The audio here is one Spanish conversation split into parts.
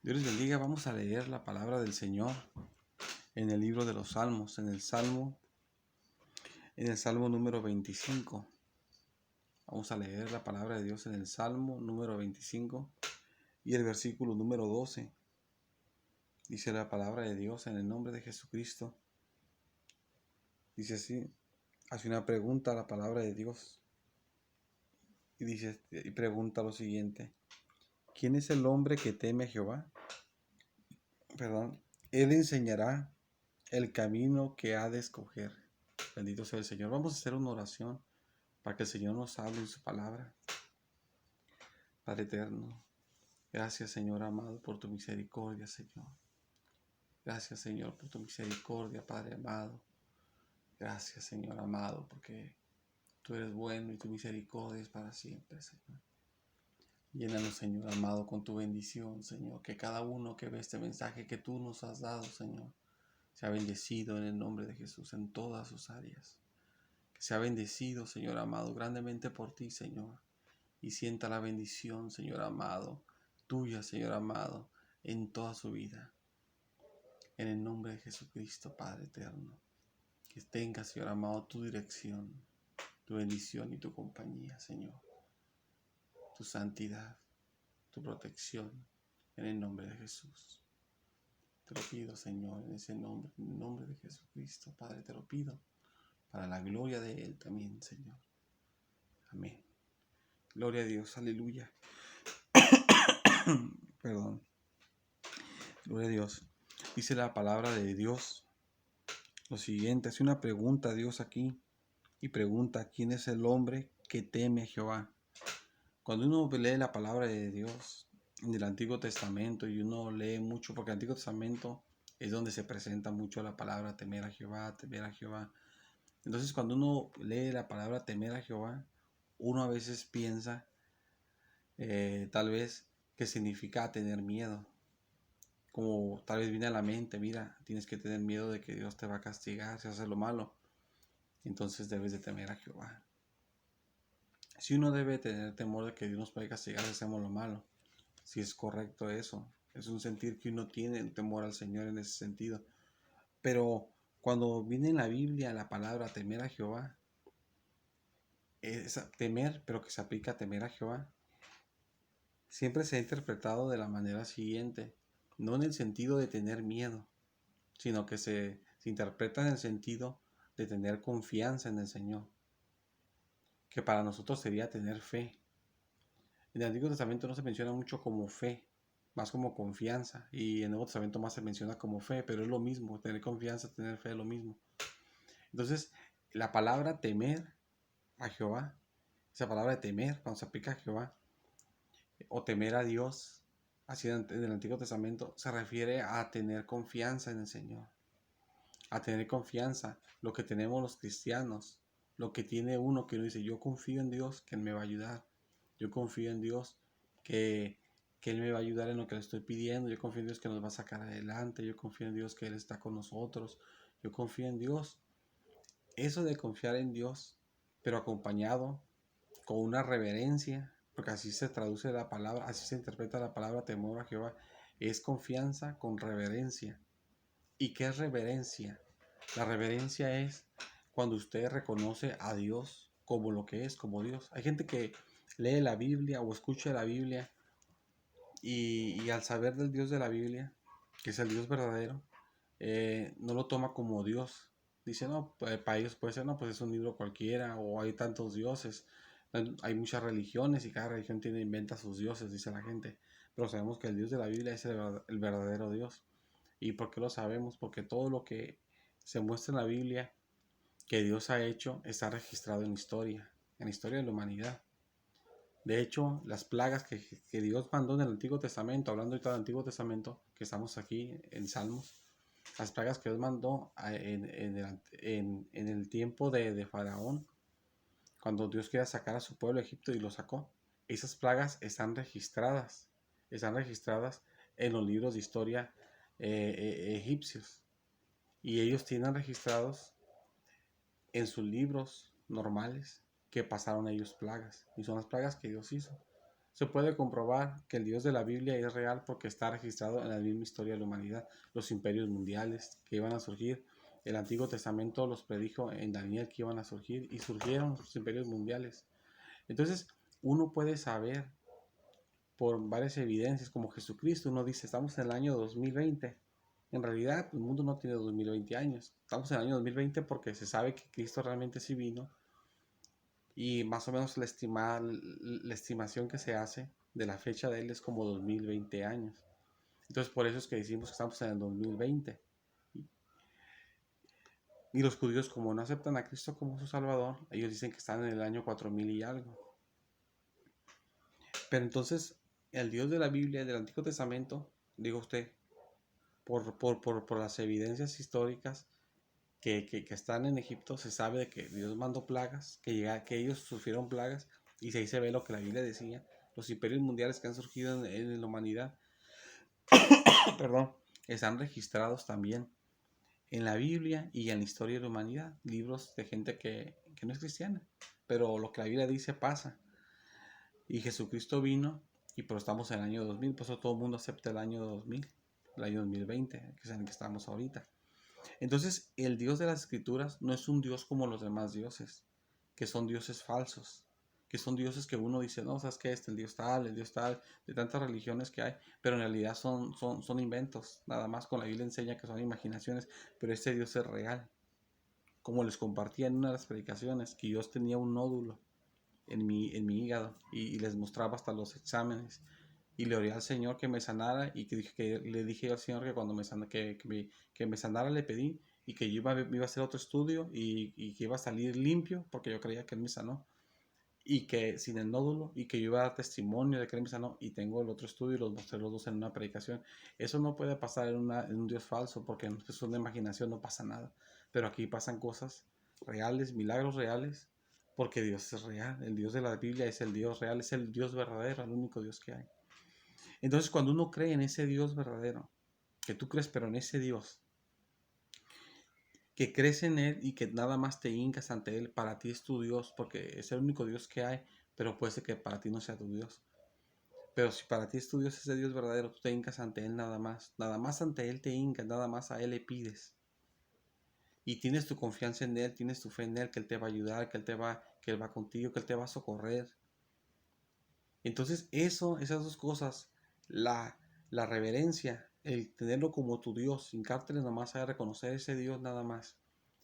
Dios les bendiga. Vamos a leer la palabra del Señor en el libro de los Salmos, en el Salmo número 25. Vamos a leer la palabra de Dios en el Salmo número 25 y el versículo número 12. Dice la palabra de Dios en el nombre de Jesucristo. Dice así, hace una pregunta a la palabra de Dios y pregunta lo siguiente: ¿quién es el hombre que teme a Jehová? Él enseñará el camino que ha de escoger. Bendito sea el Señor. Vamos a hacer una oración para que el Señor nos hable en su palabra. Padre eterno, gracias, Señor amado, por tu misericordia, Señor. Gracias, Señor, por tu misericordia, Padre amado. Gracias, Señor amado, porque tú eres bueno y tu misericordia es para siempre, Señor. Llénanos, Señor amado, con tu bendición, Señor. Que cada uno que ve este mensaje que tú nos has dado, Señor, sea bendecido en el nombre de Jesús en todas sus áreas. Que sea bendecido, Señor amado, grandemente por ti, Señor. Y sienta la bendición, Señor amado, tuya, Señor amado, en toda su vida. En el nombre de Jesucristo, Padre eterno. Que tenga, Señor amado, tu dirección, tu bendición y tu compañía, Señor. Tu santidad, tu protección, en el nombre de Jesús. Te lo pido, Señor, en ese nombre, en el nombre de Jesucristo, Padre, te lo pido, para la gloria de Él también, Señor. Amén. Gloria a Dios, aleluya. Perdón. Gloria a Dios. Dice la palabra de Dios lo siguiente, hace una pregunta a Dios aquí y pregunta: ¿quién es el hombre que teme a Jehová? Cuando uno lee la palabra de Dios en el Antiguo Testamento y uno lee mucho, porque el Antiguo Testamento es donde se presenta mucho la palabra temer a Jehová, temer a Jehová. Entonces cuando uno lee la palabra temer a Jehová, uno a veces piensa tal vez que significa tener miedo. Como tal vez viene a la mente: mira, tienes que tener miedo de que Dios te va a castigar si haces lo malo. Entonces debes de temer a Jehová. Si uno debe tener temor de que Dios nos puede castigar si hacemos lo malo, si es correcto eso. Es un sentir que uno tiene temor al Señor en ese sentido. Pero cuando viene en la Biblia la palabra temer a Jehová, es temer, pero que se aplica a temer a Jehová, siempre se ha interpretado de la manera siguiente: no en el sentido de tener miedo, sino que se interpreta en el sentido de tener confianza en el Señor, que para nosotros sería tener fe. En el Antiguo Testamento no se menciona mucho como fe, más como confianza, y en el Nuevo Testamento más se menciona como fe, pero es lo mismo. Tener confianza, tener fe es lo mismo. Entonces, la palabra temer a Jehová, esa palabra de temer, cuando se aplica a Jehová, o temer a Dios, así en el Antiguo Testamento, se refiere a tener confianza en el Señor, a tener confianza, lo que tenemos los cristianos, lo que tiene uno que uno dice: yo confío en Dios que Él me va a ayudar, yo confío en Dios que Él me va a ayudar en lo que le estoy pidiendo, yo confío en Dios que nos va a sacar adelante, yo confío en Dios que Él está con nosotros, yo confío en Dios. Eso de confiar en Dios, pero acompañado con una reverencia, porque así se traduce la palabra, así se interpreta la palabra temor a Jehová, es confianza con reverencia. ¿Y qué es reverencia? La reverencia es cuando usted reconoce a Dios como lo que es, como Dios. Hay gente que lee la Biblia o escucha la Biblia y al saber del Dios de la Biblia, que es el Dios verdadero, no lo toma como Dios. Dice: no, para ellos puede ser: no, pues es un libro cualquiera, o hay tantos dioses, hay muchas religiones y cada religión inventa sus dioses, dice la gente. Pero sabemos que el Dios de la Biblia es el verdadero Dios. ¿Y por qué lo sabemos? Porque todo lo que se muestra en la Biblia que Dios ha hecho está registrado en la historia de la humanidad. De hecho, las plagas que Dios mandó en el Antiguo Testamento, hablando ahorita del Antiguo Testamento, que estamos aquí en Salmos, las plagas que Dios mandó en el tiempo de Faraón, cuando Dios quería sacar a su pueblo de Egipto y lo sacó, esas plagas están registradas en los libros de historia egipcios, y ellos tienen registrados en sus libros normales que pasaron ellos plagas, y son las plagas que Dios hizo. Se puede comprobar que el Dios de la Biblia es real porque está registrado en la misma historia de la humanidad. Los imperios mundiales que iban a surgir, el Antiguo Testamento los predijo en Daniel que iban a surgir y surgieron los imperios mundiales. Entonces, uno puede saber por varias evidencias, como Jesucristo. Uno dice, estamos en el año 2020. En realidad, el mundo no tiene 2020 años. Estamos en el año 2020 porque se sabe que Cristo realmente sí vino. Y más o menos la estimación que se hace de la fecha de él es como 2020 años. Entonces, por eso es que decimos que estamos en el 2020. Y los judíos, como no aceptan a Cristo como su Salvador, ellos dicen que están en el año 4000 y algo. Pero entonces, el Dios de la Biblia, del Antiguo Testamento, digo usted, por las evidencias históricas que están en Egipto, se sabe de que Dios mandó plagas, que ellos sufrieron plagas, y ahí se ve lo que la Biblia decía. Los imperios mundiales que han surgido en la humanidad, perdón, están registrados también en la Biblia y en la historia de la humanidad, libros de gente que no es cristiana, pero lo que la Biblia dice pasa. Y Jesucristo vino, y pero estamos en el año 2000, por eso todo el mundo acepta el año 2000, el año 2020, que es en el que estamos ahorita. Entonces, el Dios de las Escrituras no es un Dios como los demás dioses, que son dioses falsos, que son dioses que uno dice, no, ¿sabes qué? El Dios tal, de tantas religiones que hay, pero en realidad son inventos, nada más. Con la Biblia enseña que son imaginaciones, pero este Dios es real. Como les compartía en una de las predicaciones, que Dios tenía un nódulo en mi hígado y les mostraba hasta los exámenes. Y le oré al Señor que me sanara y le dije al Señor que cuando que me sanara le pedí y que yo me iba a hacer otro estudio y que iba a salir limpio porque yo creía que Él me sanó y que sin el nódulo y que yo iba a dar testimonio de que Él me sanó y tengo el otro estudio y los mostré los dos en una predicación. Eso no puede pasar en un Dios falso porque es una imaginación, no pasa nada. Pero aquí pasan cosas reales, milagros reales, porque Dios es real. El Dios de la Biblia es el Dios real, es el Dios verdadero, el único Dios que hay. Entonces, cuando uno cree en ese Dios verdadero, que tú crees, pero en ese Dios, que crees en Él y que nada más te hincas ante Él, para ti es tu Dios, porque es el único Dios que hay, pero puede ser que para ti no sea tu Dios. Pero si para ti es tu Dios, ese Dios verdadero, tú te hincas ante Él nada más ante Él te hincas, nada más a Él le pides. Y tienes tu confianza en Él, tienes tu fe en Él, que Él te va a ayudar, que Él va contigo, que Él te va a socorrer. Entonces esas dos cosas, la reverencia, el tenerlo como tu Dios, hincártele nomás a reconocer ese Dios nada más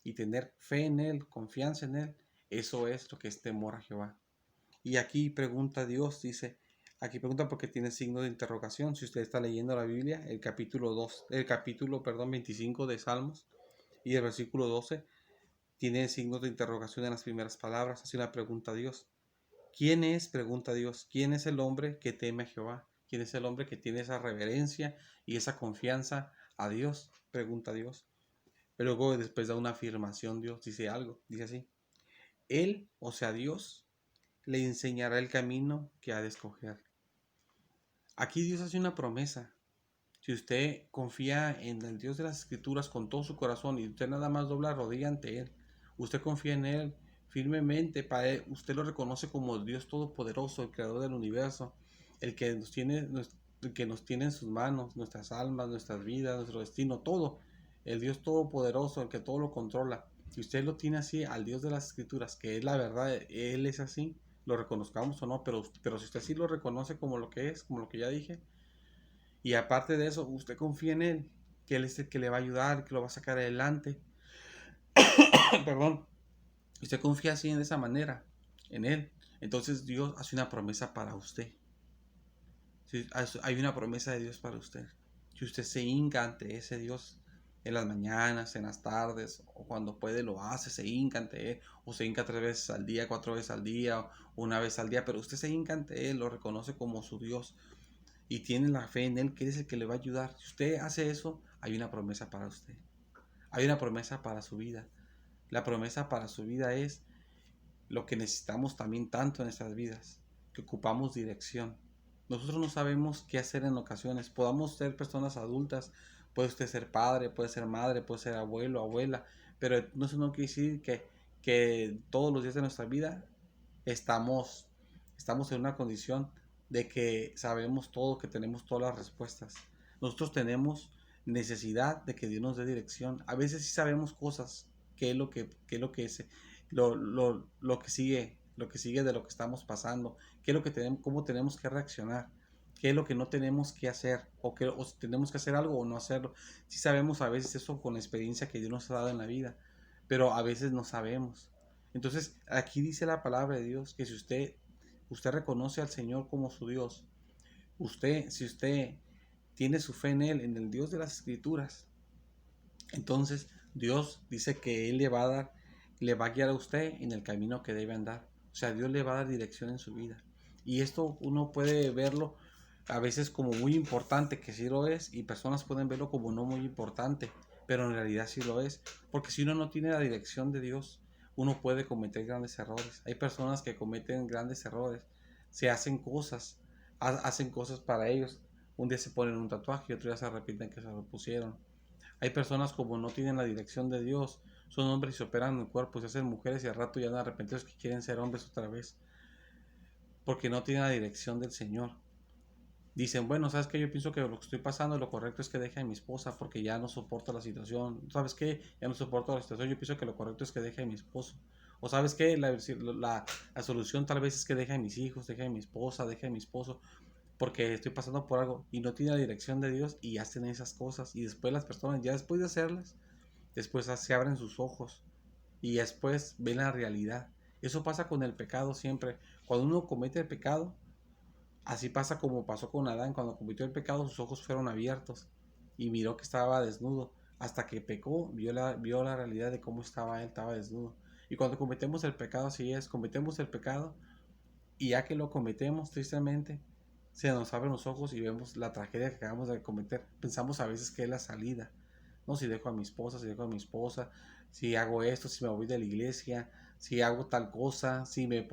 y tener fe en Él, confianza en Él, eso es lo que es temor a Jehová. Y aquí pregunta Dios, dice, aquí pregunta porque tiene signo de interrogación. Si usted está leyendo la Biblia, el capítulo 25 de Salmos y el versículo 12 tiene signos de interrogación en las primeras palabras, hace una pregunta a Dios. ¿Quién es? Pregunta Dios. ¿Quién es el hombre que teme a Jehová? ¿Quién es el hombre que tiene esa reverencia y esa confianza a Dios? Pregunta Dios. Pero luego después da una afirmación, Dios dice algo, dice así. Él, o sea Dios, le enseñará el camino que ha de escoger. Aquí Dios hace una promesa. Si usted confía en el Dios de las Escrituras con todo su corazón y usted nada más dobla rodilla ante Él, usted confía en Él firmemente, para Él, usted lo reconoce como Dios Todopoderoso, el Creador del universo, el que nos tiene en sus manos, nuestras almas, nuestras vidas, nuestro destino, todo. El Dios Todopoderoso, el que todo lo controla. Si usted lo tiene así, al Dios de las Escrituras, que es la verdad, Él es así, lo reconozcamos o no, pero si usted sí lo reconoce como lo que es, como lo que ya dije, y aparte de eso, usted confía en Él, que Él es el que le va a ayudar, que lo va a sacar adelante. Perdón. Usted confía así en esa manera, en Él. Entonces Dios hace una promesa para usted. Sí, hay una promesa de Dios para usted. Si usted se hinca ante ese Dios en las mañanas, en las tardes, o cuando puede lo hace, se hinca ante Él, o se hinca 3 veces al día, 4 veces al día, o una vez al día, pero usted se hinca ante Él, lo reconoce como su Dios y tiene la fe en Él, que es el que le va a ayudar. Si usted hace eso, hay una promesa para usted. Hay una promesa para su vida. La promesa para su vida es lo que necesitamos también tanto en nuestras vidas, que ocupamos dirección. Nosotros no sabemos qué hacer en ocasiones. Podamos ser personas adultas, puede usted ser padre, puede ser madre, puede ser abuelo, abuela, pero eso no quiere decir que todos los días de nuestra vida estamos en una condición de que sabemos todo, que tenemos todas las respuestas. Nosotros tenemos necesidad de que Dios nos dé dirección. A veces sí sabemos cosas, qué es lo que es, lo que sigue de lo que estamos pasando, qué es lo que tenemos, cómo tenemos que reaccionar, qué es lo que no tenemos que hacer, o si tenemos que hacer algo o no hacerlo. Sí sabemos a veces eso con la experiencia que Dios nos ha dado en la vida, pero a veces no sabemos. Entonces, aquí dice la palabra de Dios que si usted reconoce al Señor como su Dios, si usted tiene su fe en Él, en el Dios de las Escrituras, entonces Dios dice que Él le va a guiar a usted en el camino que debe andar. O sea, Dios le va a dar dirección en su vida. Y esto uno puede verlo a veces como muy importante, que sí lo es, y personas pueden verlo como no muy importante, pero en realidad sí lo es. Porque si uno no tiene la dirección de Dios, uno puede cometer grandes errores. Hay personas que cometen grandes errores, se hacen cosas para ellos. Un día se ponen un tatuaje y otro día se arrepienten que se lo pusieron. Hay personas como no tienen la dirección de Dios, son hombres y se operan en el cuerpo, se hacen mujeres y al rato ya de repente que quieren ser hombres otra vez, porque no tienen la dirección del Señor. Dicen, bueno, ¿sabes qué? Yo pienso que lo que estoy pasando, lo correcto es que deje a mi esposa porque ya no soporto la situación. ¿Sabes qué? Ya no soporto la situación, yo pienso que lo correcto es que deje a mi esposo. O ¿sabes qué? La solución tal vez es que deje a mis hijos, deje a mi esposa, deje a mi esposo, porque estoy pasando por algo y no tiene la dirección de Dios y hacen esas cosas. Y después las personas, ya después de hacerlas, después se abren sus ojos y después ven la realidad. Eso pasa con el pecado siempre. Cuando uno comete el pecado, así pasa como pasó con Adán. Cuando cometió el pecado, sus ojos fueron abiertos y miró que estaba desnudo. Hasta que pecó, vio la realidad de cómo estaba él, estaba desnudo. Y cuando cometemos el pecado, así es, cometemos el pecado y ya que lo cometemos, tristemente, se nos abren los ojos y vemos la tragedia que acabamos de cometer. Pensamos a veces que es la salida, ¿no? Si dejo a mi esposa, si dejo a mi esposa, si hago esto, si me voy de la iglesia, si hago tal cosa, si me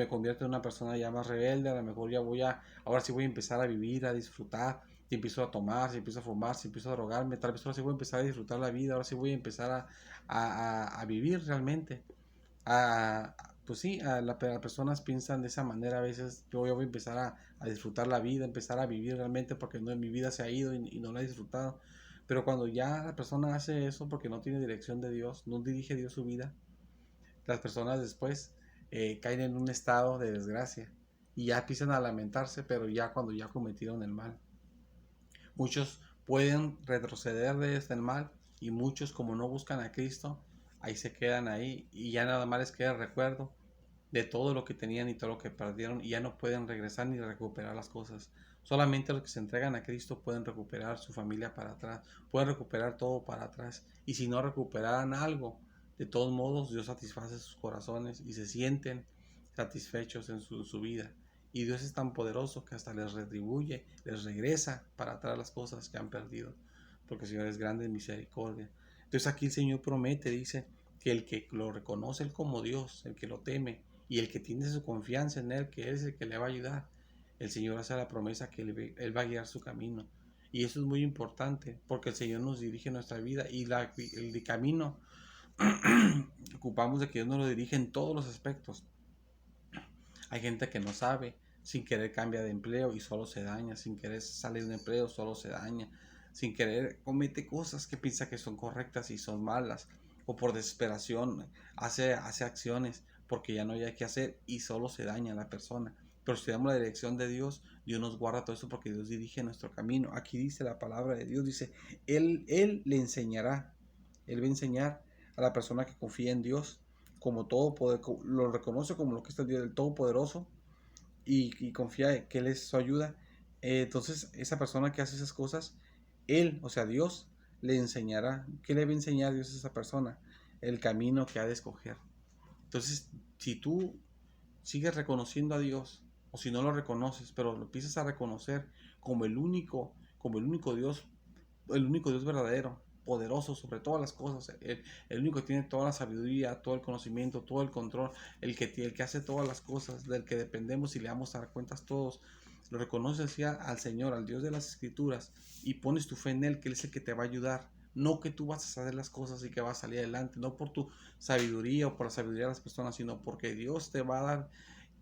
convierto en una persona ya más rebelde, a lo mejor ahora sí voy a empezar a vivir, a disfrutar, si empiezo a tomar, si empiezo a fumar, si empiezo a drogarme, tal vez ahora sí voy a empezar a disfrutar la vida, ahora sí voy a empezar a vivir realmente. Pues sí, las personas piensan de esa manera a veces, yo voy a empezar a disfrutar la vida, empezar a vivir realmente porque no, mi vida se ha ido y no la he disfrutado. Pero cuando ya la persona hace eso porque no tiene dirección de Dios, no dirige Dios su vida, las personas después caen en un estado de desgracia y ya empiezan a lamentarse, pero ya cuando ya cometieron el mal. Muchos pueden retroceder desde el mal y muchos como no buscan a Cristo, ahí se quedan ahí y ya nada más les queda el recuerdo de todo lo que tenían y todo lo que perdieron y ya no pueden regresar ni recuperar las cosas. Solamente los que se entregan a Cristo pueden recuperar su familia para atrás, pueden recuperar todo para atrás. Y si no recuperaran algo, de todos modos Dios satisface sus corazones y se sienten satisfechos en su vida. Y Dios es tan poderoso que hasta les retribuye, les regresa para atrás las cosas que han perdido. Porque el Señor es grande en misericordia. Entonces aquí el Señor promete, dice, que el que lo reconoce Él como Dios, el que lo teme, y el que tiene su confianza en Él, que Él es el que le va a ayudar, el Señor hace la promesa que Él va a guiar su camino. Y eso es muy importante, porque el Señor nos dirige nuestra vida y el camino ocupamos de que Dios nos lo dirige en todos los aspectos. Hay gente que no sabe, sin querer cambia de empleo y solo se daña, sin querer salir de un empleo solo se daña, sin querer comete cosas que piensa que son correctas y son malas, o por desesperación hace acciones porque ya no hay que hacer y solo se daña la persona. Pero si damos la dirección de Dios, Dios nos guarda todo eso porque Dios dirige nuestro camino. Aquí dice la palabra de Dios, dice, Él le enseñará, Él va a enseñar a la persona que confía en Dios como todo poder, lo reconoce como lo que es el Dios del Todopoderoso y confía que Él es su ayuda. Entonces, esa persona que hace esas cosas, Él, o sea, Dios, le enseñará. ¿Qué le va a enseñar Dios a esa persona? El camino que ha de escoger. Entonces, si tú sigues reconociendo a Dios, o si no lo reconoces, pero lo empiezas a reconocer como el único Dios verdadero, poderoso sobre todas las cosas, el único que tiene toda la sabiduría, todo el conocimiento, todo el control, el que hace todas las cosas, del que dependemos y le vamos a dar cuentas todos. Lo reconoces ya al Señor, al Dios de las Escrituras, y pones tu fe en Él, que Él es el que te va a ayudar. No que tú vas a hacer las cosas y que vas a salir adelante, no por tu sabiduría o por la sabiduría de las personas, sino porque Dios te va a dar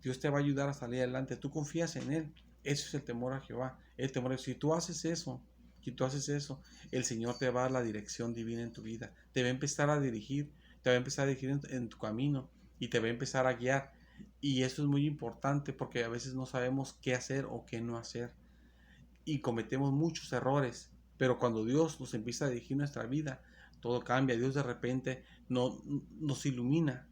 Dios te va a ayudar a salir adelante. Tú confías en Él. Eso es el temor a Jehová. El temor si tú haces eso, el Señor te va a dar la dirección divina en tu vida. Te va a empezar a dirigir, te va a empezar a dirigir en tu camino y te va a empezar a guiar. Y eso es muy importante porque a veces no sabemos qué hacer o qué no hacer. Y cometemos muchos errores. Pero cuando Dios nos empieza a dirigir nuestra vida, todo cambia. Dios de repente nos ilumina.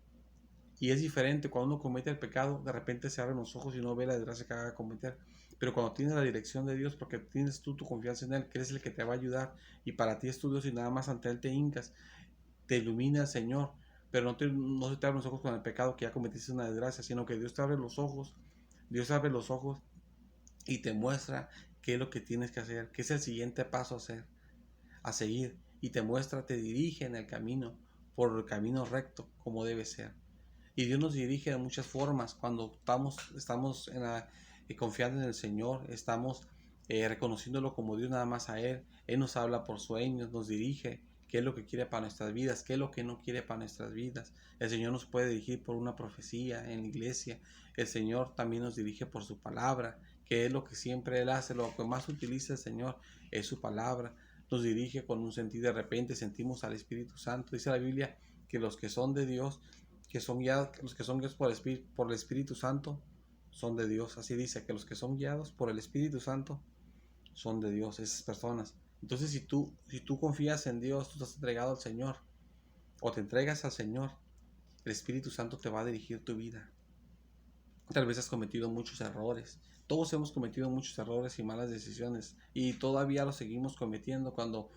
Y es diferente cuando uno comete el pecado, de repente se abren los ojos y no ve la desgracia que haga cometer. Pero cuando tienes la dirección de Dios, porque tienes tú tu confianza en Él, que es el que te va a ayudar, y para ti es tu Dios y nada más ante Él te hincas, te ilumina el Señor, pero no se te abren los ojos con el pecado que ya cometiste una desgracia, sino que Dios te abre los ojos, Dios abre los ojos y te muestra qué es lo que tienes que hacer, qué es el siguiente paso a hacer, a seguir, y te muestra, te dirige en el camino, por el camino recto, como debe ser. Y Dios nos dirige de muchas formas cuando estamos confiando en el Señor, estamos reconociéndolo como Dios nada más a Él. Él nos habla por sueños, nos dirige qué es lo que quiere para nuestras vidas, qué es lo que no quiere para nuestras vidas. El Señor nos puede dirigir por una profecía en la iglesia. El Señor también nos dirige por su palabra, que es lo que siempre Él hace, lo que más utiliza el Señor es su palabra. Nos dirige con un sentido, de repente sentimos al Espíritu Santo. Dice la Biblia que los que son de Dios, los que son guiados por el Espíritu Santo, son de Dios. Así dice, que los que son guiados por el Espíritu Santo son de Dios, esas personas. Entonces, si tú confías en Dios, tú estás entregado al Señor, o te entregas al Señor, el Espíritu Santo te va a dirigir tu vida. Tal vez has cometido muchos errores. Todos hemos cometido muchos errores y malas decisiones. Y todavía los seguimos cometiendo cuando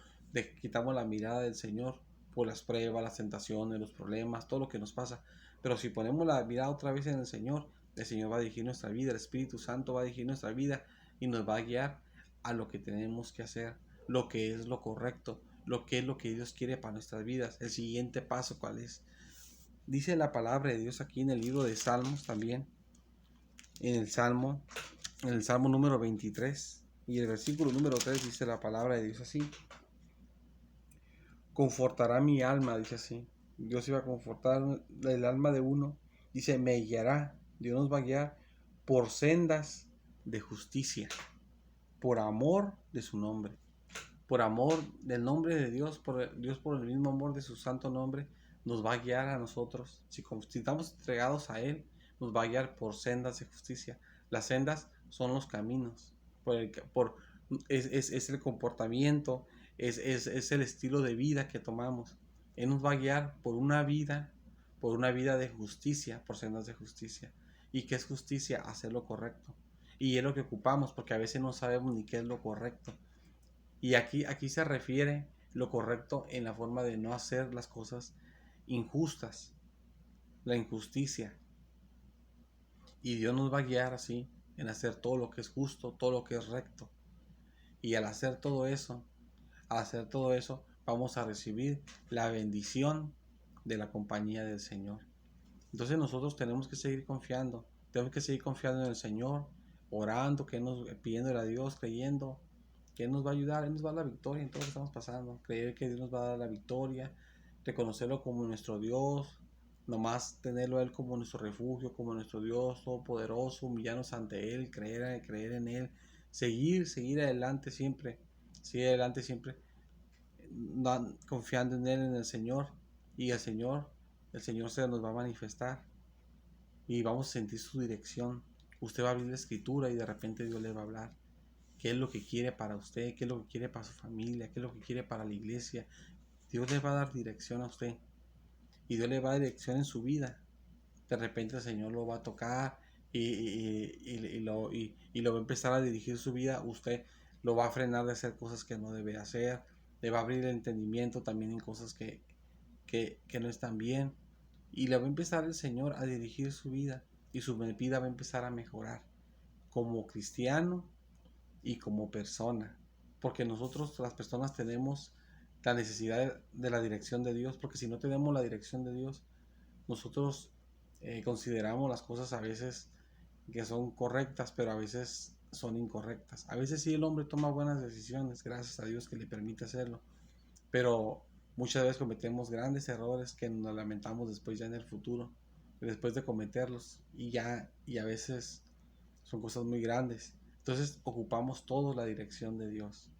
quitamos la mirada del Señor por las pruebas, las tentaciones, los problemas, todo lo que nos pasa. Pero si ponemos la mirada otra vez en el Señor va a dirigir nuestra vida. El Espíritu Santo va a dirigir nuestra vida y nos va a guiar a lo que tenemos que hacer, lo que es lo correcto, lo que es lo que Dios quiere para nuestras vidas. El siguiente paso, ¿cuál es? Dice la palabra de Dios aquí en el libro de Salmos también, en el Salmo número 23 y el versículo número 3 dice la palabra de Dios así: confortará mi alma, dice así. Dios iba a confortar el alma de uno, dice, me guiará, Dios nos va a guiar por sendas de justicia, por amor de su nombre, por amor del nombre de Dios, por el mismo amor de su santo nombre, nos va a guiar a nosotros. Si estamos entregados a Él, nos va a guiar por sendas de justicia. Las sendas son los caminos, es el comportamiento, es el estilo de vida que tomamos. Él nos va a guiar por una vida de justicia, por sendas de justicia. ¿Y qué es justicia? Hacer lo correcto. Y es lo que ocupamos, porque a veces no sabemos ni qué es lo correcto. Y aquí se refiere lo correcto en la forma de no hacer las cosas injustas, la injusticia. Y Dios nos va a guiar así en hacer todo lo que es justo, todo lo que es recto. Y al hacer todo eso, vamos a recibir la bendición de la compañía del Señor. Entonces nosotros tenemos que seguir confiando en el Señor, orando, pidiéndole a Dios, creyendo que Él nos va a ayudar, Él nos va a dar la victoria en todo lo que estamos pasando. Creer que Dios nos va a dar la victoria, reconocerlo como nuestro Dios, nomás tenerlo a Él como nuestro refugio, como nuestro Dios todopoderoso, humillarnos ante Él, creer en Él, seguir adelante siempre, confiando en Él, en el Señor, y el Señor se nos va a manifestar y vamos a sentir su dirección. Usted va a abrir la escritura y de repente Dios le va a hablar qué es lo que quiere para usted, qué es lo que quiere para su familia, qué es lo que quiere para la iglesia. Dios le va a dar dirección a usted y Dios le va a dar dirección en su vida. De repente el Señor lo va a tocar y lo va a empezar a dirigir su vida. Usted lo va a frenar de hacer cosas que no debe hacer, le va a abrir el entendimiento también en cosas que no están bien, y le va a empezar el Señor a dirigir su vida y su vida va a empezar a mejorar como cristiano y como persona, porque nosotros las personas tenemos la necesidad de la dirección de Dios, porque si no tenemos la dirección de Dios, nosotros consideramos las cosas a veces que son correctas, pero a veces son incorrectas. A veces sí el hombre toma buenas decisiones, gracias a Dios que le permite hacerlo, pero muchas veces cometemos grandes errores que nos lamentamos después ya en el futuro, después de cometerlos y a veces son cosas muy grandes. Entonces ocupamos todos la dirección de Dios.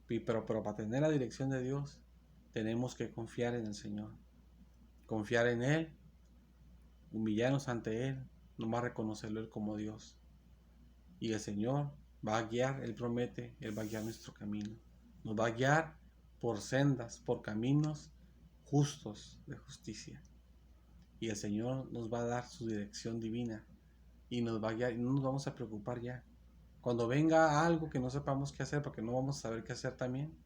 Pero para tener la dirección de Dios tenemos que confiar en el Señor. Confiar en Él, humillarnos ante Él, nomás reconocerlo Él como Dios. Y el Señor va a guiar, Él promete, Él va a guiar nuestro camino. Nos va a guiar por sendas, por caminos justos de justicia. Y el Señor nos va a dar su dirección divina y nos va a guiar y no nos vamos a preocupar ya. Cuando venga algo que no sepamos qué hacer, porque no vamos a saber qué hacer también,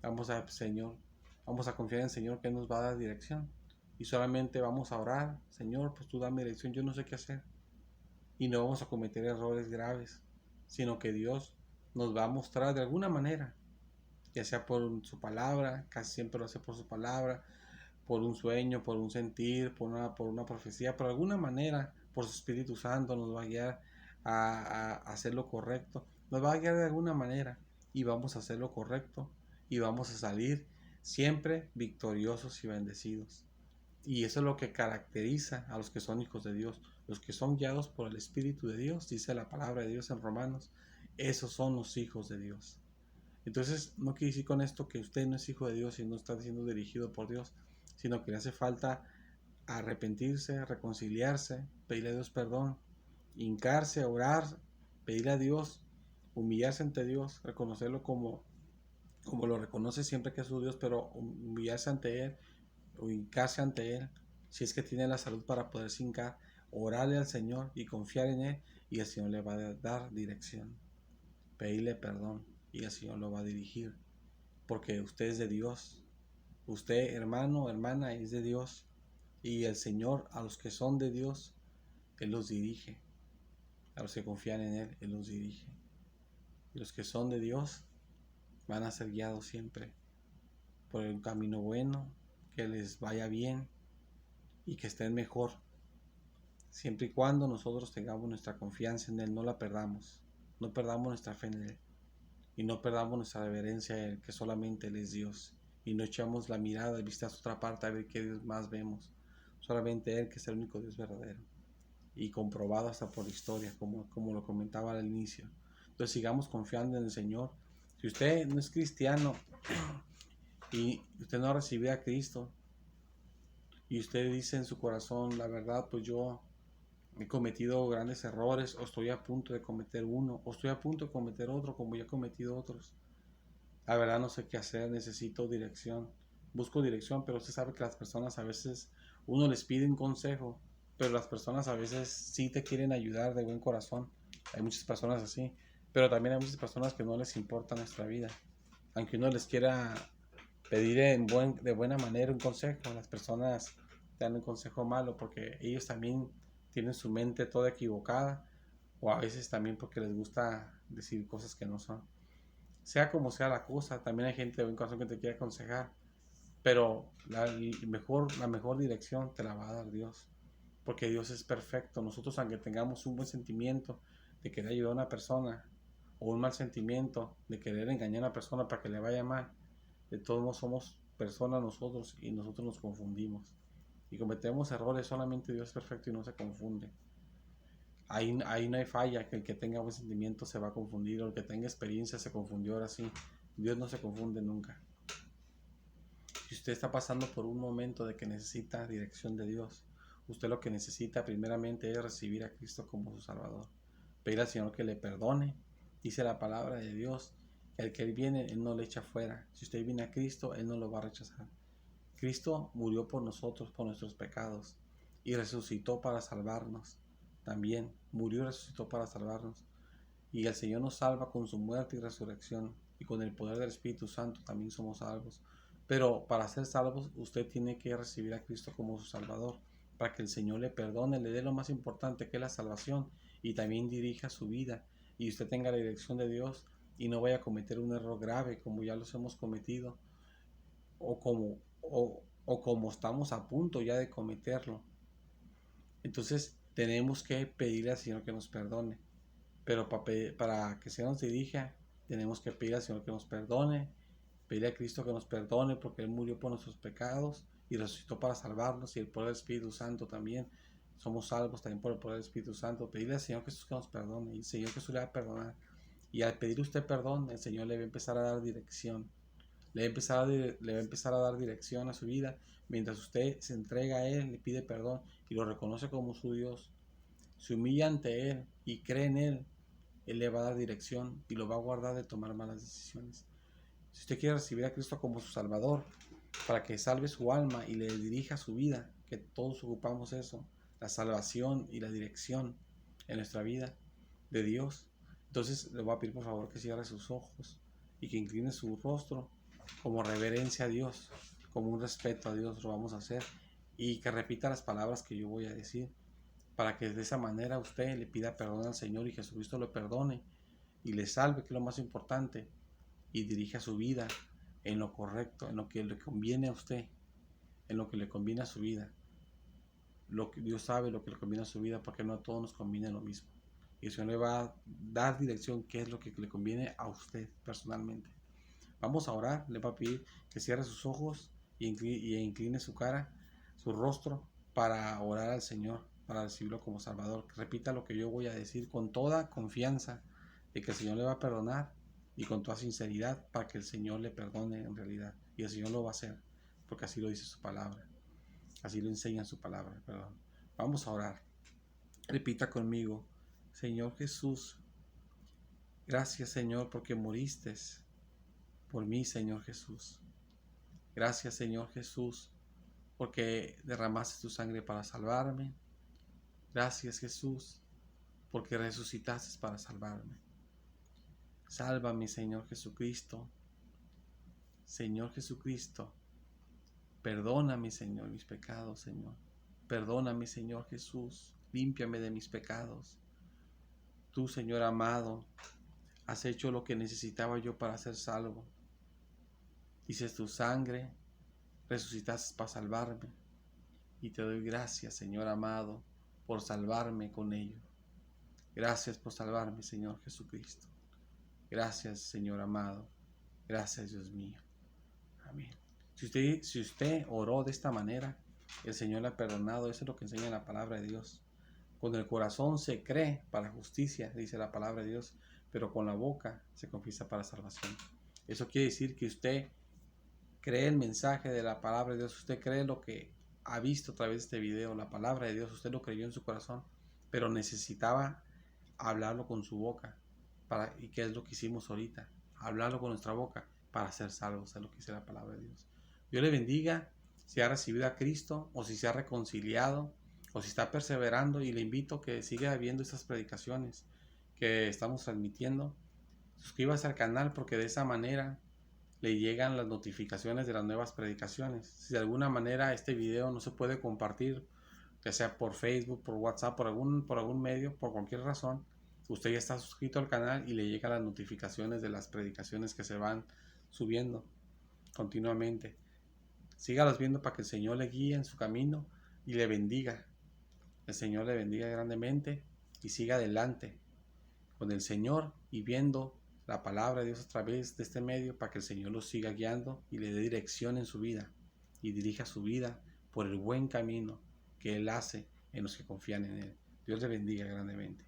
vamos a confiar en el Señor que nos va a dar dirección. Y solamente vamos a orar, Señor, pues tú dame dirección, yo no sé qué hacer. Y no vamos a cometer errores graves, sino que Dios nos va a mostrar de alguna manera, ya sea por su palabra, casi siempre lo hace por su palabra, por un sueño, por un sentir, por una profecía, por alguna manera, por su Espíritu Santo nos va a guiar a hacer lo correcto, nos va a guiar de alguna manera y vamos a hacer lo correcto y vamos a salir siempre victoriosos y bendecidos. Y eso es lo que caracteriza a los que son hijos de Dios, los que son guiados por el Espíritu de Dios, dice la palabra de Dios en Romanos, esos son los hijos de Dios. Entonces, no quiere decir con esto que usted no es hijo de Dios y no está siendo dirigido por Dios, sino que le hace falta arrepentirse, reconciliarse, pedirle a Dios perdón, hincarse, orar, pedirle a Dios, humillarse ante Dios, reconocerlo como lo reconoce siempre que es su Dios, pero humillarse ante Él o hincarse ante Él, si es que tiene la salud para poderse hincar, orarle al Señor y confiar en Él, y el Señor le va a dar dirección, pedirle perdón y el Señor lo va a dirigir, porque usted es de Dios, usted hermano, hermana es de Dios, y el Señor a los que son de Dios, Él los dirige, a los que confían en Él, Él los dirige, y los que son de Dios van a ser guiados siempre por el camino bueno, que les vaya bien y que estén mejor, siempre y cuando nosotros tengamos nuestra confianza en Él, no la perdamos, no perdamos nuestra fe en Él y no perdamos nuestra reverencia a Él, que solamente Él es Dios, y no echamos la mirada y vista a otra parte a ver qué Dios más vemos, solamente Él, que es el único Dios verdadero y comprobado hasta por la historia, como lo comentaba al inicio. Entonces sigamos confiando en el Señor. Si usted no es cristiano y usted no ha recibido a Cristo y usted dice en su corazón, la verdad, pues yo he cometido grandes errores, o estoy a punto de cometer uno, o estoy a punto de cometer otro, como ya he cometido otros. La verdad no sé qué hacer, necesito dirección. Busco dirección, pero usted sabe que las personas a veces, uno les pide un consejo, pero las personas a veces sí te quieren ayudar de buen corazón. Hay muchas personas así, pero también hay muchas personas que no les importa nuestra vida. Aunque uno les quiera pedir de buena manera un consejo, las personas te dan un consejo malo porque ellos también tienen su mente toda equivocada, o a veces también porque les gusta decir cosas que no son. Sea como sea la cosa, también hay gente de buen corazón que te quiere aconsejar, pero la mejor dirección te la va a dar Dios, porque Dios es perfecto. Nosotros, aunque tengamos un buen sentimiento de querer ayudar a una persona, o un mal sentimiento de querer engañar a una persona para que le vaya mal, de todos modos somos personas nosotros y nosotros nos confundimos y cometemos errores. Solamente Dios es perfecto y no se confunde. Ahí no hay falla, que el que tenga buen sentimiento se va a confundir, o el que tenga experiencia se confundió. Ahora sí, Dios no se confunde nunca. Si usted está pasando por un momento de que necesita dirección de Dios, usted lo que necesita primeramente es recibir a Cristo como su Salvador. Pedir al Señor que le perdone. Dice la palabra de Dios, el que Él viene, Él no le echa fuera. Si usted viene a Cristo, Él no lo va a rechazar. Cristo murió por nosotros, por nuestros pecados, y resucitó para salvarnos. También murió y resucitó para salvarnos. Y el Señor nos salva con su muerte y resurrección, y con el poder del Espíritu Santo también somos salvos. Pero para ser salvos, usted tiene que recibir a Cristo como su Salvador, para que el Señor le perdone, le dé lo más importante, que es la salvación, y también dirija su vida, y usted tenga la dirección de Dios, y no vaya a cometer un error grave como ya los hemos cometido, o como estamos a punto ya de cometerlo. Entonces tenemos que pedirle al Señor que nos perdone. Pero para que se nos dirija, tenemos que pedir al Señor que nos perdone, pedir a Cristo que nos perdone, porque Él murió por nuestros pecados y resucitó para salvarnos, y el poder del Espíritu Santo también somos salvos también por el poder del Espíritu Santo. Pedirle al Señor Jesús que nos perdone, y el Señor Jesús le va a perdonar. Y al pedir usted perdón, el Señor le va a empezar a dar dirección. Le va a empezar a dar dirección a su vida. Mientras usted se entrega a Él, le pide perdón y lo reconoce como su Dios, se humilla ante Él y cree en Él, Él le va a dar dirección y lo va a guardar de tomar malas decisiones. Si usted quiere recibir a Cristo como su Salvador, para que salve su alma y le dirija su vida, que todos ocupamos eso, la salvación y la dirección en nuestra vida de Dios, entonces le voy a pedir por favor que cierre sus ojos y que incline su rostro como reverencia a Dios, como un respeto a Dios lo vamos a hacer, y que repita las palabras que yo voy a decir, para que de esa manera usted le pida perdón al Señor y Jesucristo lo perdone y le salve, que es lo más importante, y dirija su vida en lo correcto, en lo que le conviene a usted, en lo que le conviene a su vida. Lo que Dios sabe lo que le conviene a su vida, porque no a todos nos conviene lo mismo. Y el Señor le va a dar dirección, qué es lo que le conviene a usted personalmente. Vamos a orar, le va a pedir que cierre sus ojos y incline su cara, su rostro, para orar al Señor, para recibirlo como Salvador. Repita lo que yo voy a decir con toda confianza de que el Señor le va a perdonar, y con toda sinceridad, para que el Señor le perdone en realidad. Y el Señor lo va a hacer, porque así lo dice su palabra, así lo enseña su palabra, perdón. Vamos a orar. Repita conmigo: Señor Jesús, gracias Señor porque moriste por mí, Señor Jesús. Gracias, Señor Jesús, porque derramaste tu sangre para salvarme. Gracias, Jesús, porque resucitaste para salvarme. Sálvame, Señor Jesucristo. Señor Jesucristo, perdóname, Señor, mis pecados, Señor. Perdóname, Señor Jesús. Límpiame de mis pecados. Tú, Señor amado, has hecho lo que necesitaba yo para ser salvo. Dices tu sangre, resucitaste para salvarme. Y te doy gracias, Señor amado, por salvarme con ello. Gracias por salvarme, Señor Jesucristo. Gracias, Señor amado. Gracias, Dios mío. Amén. Si usted oró de esta manera, el Señor le ha perdonado. Eso es lo que enseña la palabra de Dios. Con el corazón se cree para justicia, dice la palabra de Dios, pero con la boca se confiesa para salvación. Eso quiere decir que usted cree el mensaje de la palabra de Dios, usted cree lo que ha visto a través de este video, la palabra de Dios, usted lo creyó en su corazón, pero necesitaba hablarlo con su boca, y qué es lo que hicimos ahorita, hablarlo con nuestra boca para ser salvos, es lo que dice la palabra de Dios. Dios le bendiga, si ha recibido a Cristo, o si se ha reconciliado, o si está perseverando, y le invito a que siga viendo estas predicaciones que estamos transmitiendo. Suscríbase al canal, porque de esa manera le llegan las notificaciones de las nuevas predicaciones. Si de alguna manera este video no se puede compartir, ya sea por Facebook, por WhatsApp, por algún medio, por cualquier razón, usted ya está suscrito al canal y le llegan las notificaciones de las predicaciones que se van subiendo continuamente. Sígalos viendo para que el Señor le guíe en su camino y le bendiga. El Señor le bendiga grandemente y siga adelante con el Señor y viendo la palabra de Dios a través de este medio, para que el Señor los siga guiando y le dé dirección en su vida y dirija su vida por el buen camino que Él hace en los que confían en Él. Dios le bendiga grandemente.